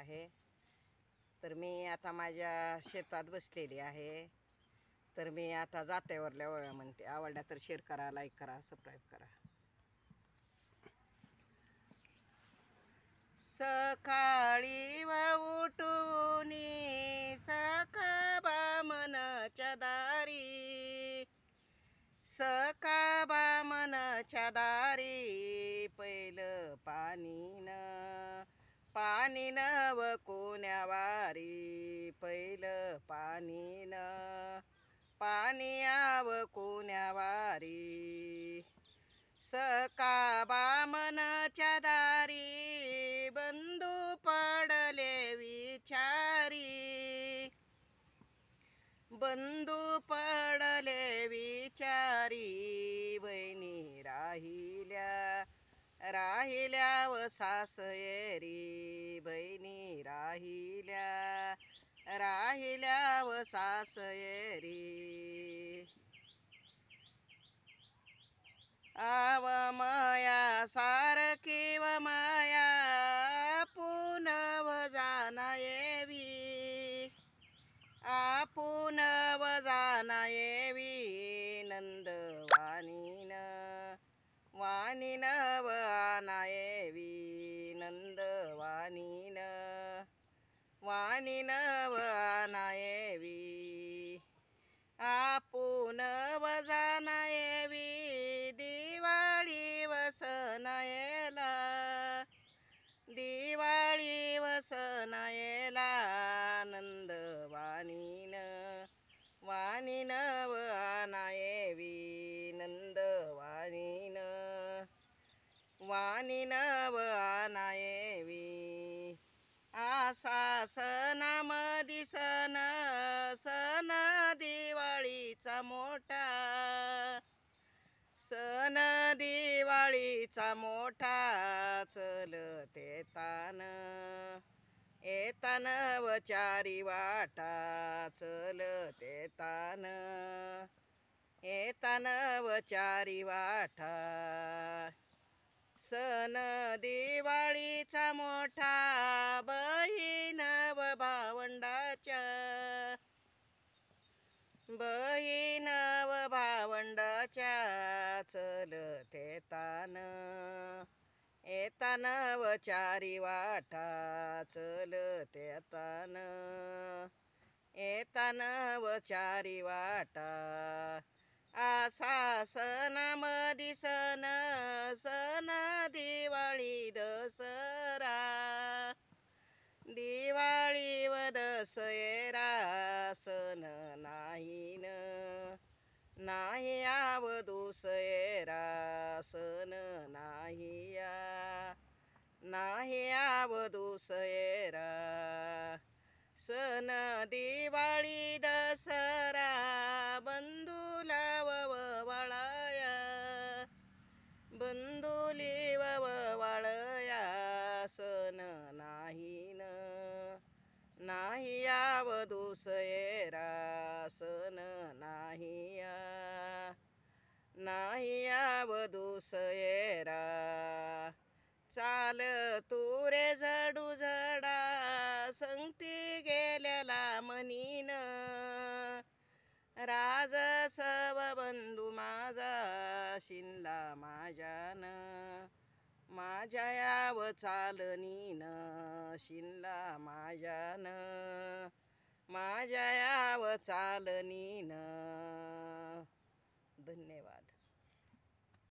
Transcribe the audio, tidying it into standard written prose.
आहे। तर मी आता माझ्या शेतात बसलेली आहे। तर मी आता जात्यावरल्या ओव्या म्हणते। आवडल्या तर शेअर करा, लाईक करा, सबस्क्राईब करा। सकाळी व उठूनी सखाबा मनाच्या दारी, सखाबा मनाच्या दारी, पहिलं पाणी न व कोण्या वारी, पहिलं पाणी आव कोण्या वारी। सखाबा मनाच्या दारी, बंधू पडले विचारी, बंधू पडले विचारी। बहिणी राहिल्या व सासयेरी, बहिणी राहिल्या व सासयेरी। आव माया सारखी व माया, आपुन व जाना येवी, आपुन व जाना येवी। नंदवानीन व आना येवी, नंदवानीन व आना येवी। आपुन व जाना येवी, दिवाळी व सण येला, दिवाळी व सण येला। नंदवानीन व आना येवी, नंदवानीन व आना येवी। आसा सणामधी सण दिवाळीचा मोठा, सण दिवाळीचा मोठा। चलत येतान व चारी वाटा, चलत येतान व चारी वाटा। सण दिवाळीचा मोठा, बहीण व भावंडाच्या, बहीण व भावंडाच्या। चलत येतान व चारी वाटा, चलत येतान व चारी वाटा। आसा सणामधी सण दिवाळी दसरा, दिवाळी व दसरा। सण नाही आव दुसरा, सण नाही आव दुसरा। सण दिवाळी दसरा, बंधुला वळया, बंधुली वळया। सण नाही आव दुसरा, सण नाही आव दुसरा। चाल तू रे जडू जडा, संगती गेलेला म्हणीन, राजसव बंधू माझा शिनला माझ्यान, माझ्या याव चालनीन, शिनला माझ्यान, माझ्या याव चालनीन। धन्यवाद।